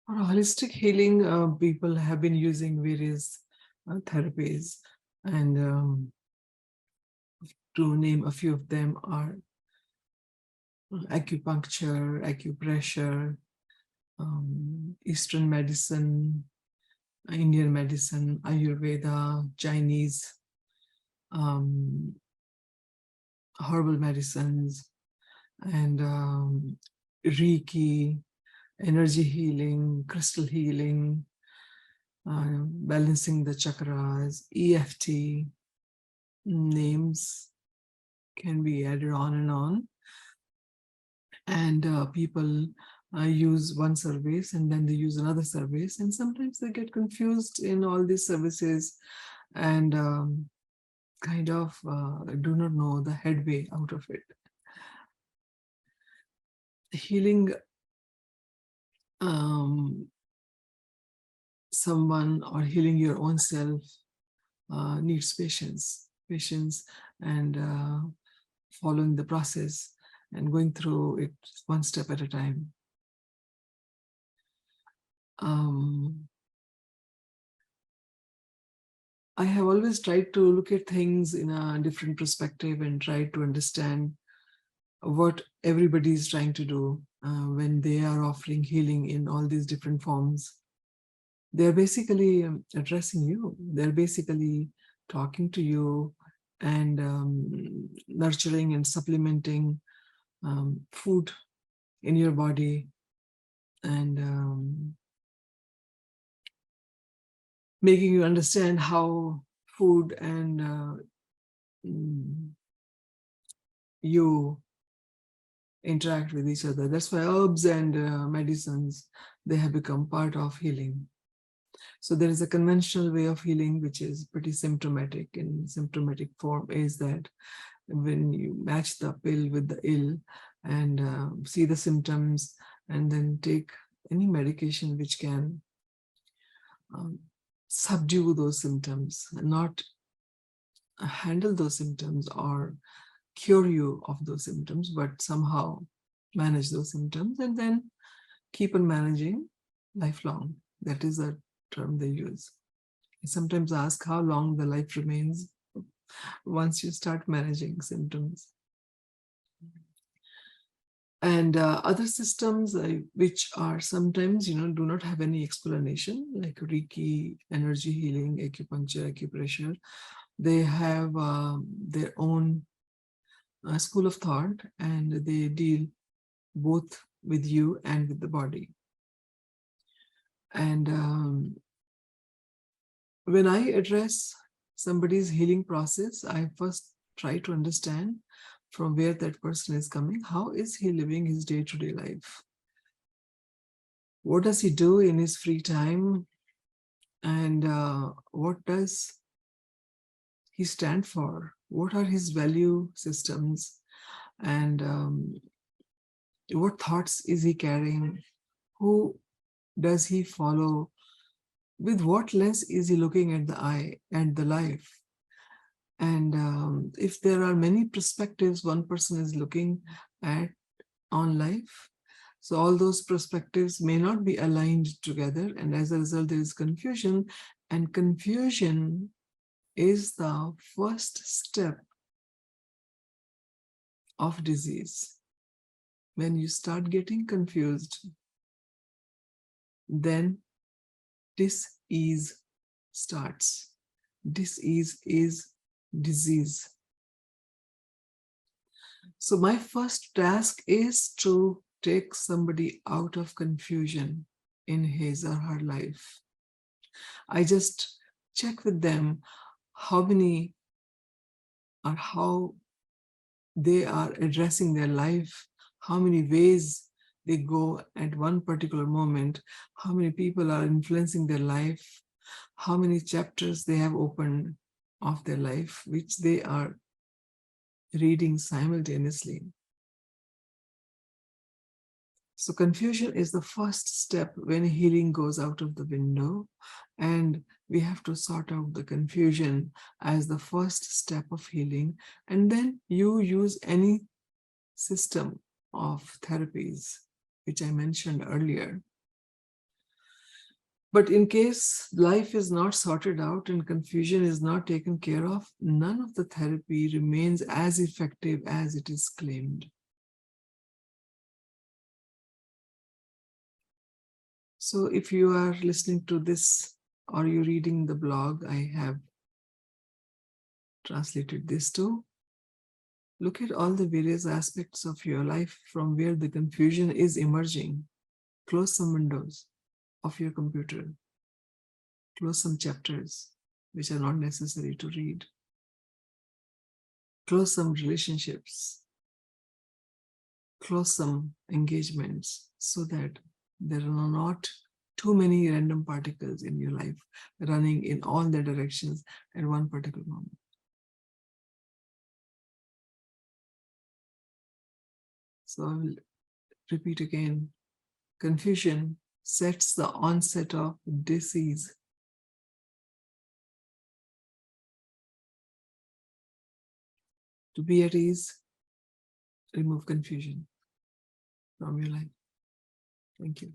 For holistic healing, people have been using various therapies, and to name a few of them are acupuncture, acupressure, Eastern medicine, Indian medicine, Ayurveda, Chinese, um, herbal medicines, and Reiki, energy healing, crystal healing, balancing the chakras, EFT, names can be added on and on. And people use one service and then they use another service, and sometimes they get confused in all these services and kind of do not know the headway out of it. Healing someone or healing your own self needs patience and following the process and going through it one step at a time. I have always tried to look at things in a different perspective and try to understand what everybody is trying to do when they are offering healing in all these different forms. They're basically addressing you. They're basically talking to you and nurturing and supplementing food in your body and making you understand how food and you interact with each other. That's why herbs and medicines, they have become part of healing. So there is a conventional way of healing, which is pretty symptomatic. In symptomatic form is that when you match the pill with the ill and see the symptoms and then take any medication which can subdue those symptoms, and not handle those symptoms or cure you of those symptoms, but somehow manage those symptoms and then keep on managing lifelong. That is the term they use. I sometimes ask how long the life remains once you start managing symptoms. And other systems which are sometimes, do not have any explanation, like Reiki, energy healing, acupuncture, acupressure. They have their own school of thought, and they deal both with you and with the body. And when I address somebody's healing process, I first try to understand from where that person is coming. How is he living his day-to-day life? What does he do in his free time? And what does he stand for? What are his value systems? And what thoughts is he carrying? Who does he follow? With what lens is he looking at the eye and the life? And if there are many perspectives one person is looking at on life, so all those perspectives may not be aligned together, and as a result there is confusion, and confusion is the first step of disease. When you start getting confused, then dis-ease starts. Dis-ease is disease. So my first task is to take somebody out of confusion in his or her life. I just check with them how many or how they are addressing their life, how many ways they go at one particular moment, how many people are influencing their life, how many chapters they have opened of their life, which they are reading simultaneously. So confusion is the first step when healing goes out of the window, and we have to sort out the confusion as the first step of healing. And then you use any system of therapies, which I mentioned earlier. But in case life is not sorted out and confusion is not taken care of, none of the therapy remains as effective as it is claimed. So if you are listening to this or you're reading the blog, I have translated this too. Look at all the various aspects of your life from where the confusion is emerging. Close some windows of your computer. Close some chapters which are not necessary to read. Close some relationships. Close some engagements so that there are not too many random particles in your life running in all the directions at one particular moment. So I will repeat again. Confusion sets the onset of disease. To be at ease, remove confusion from your life. Thank you.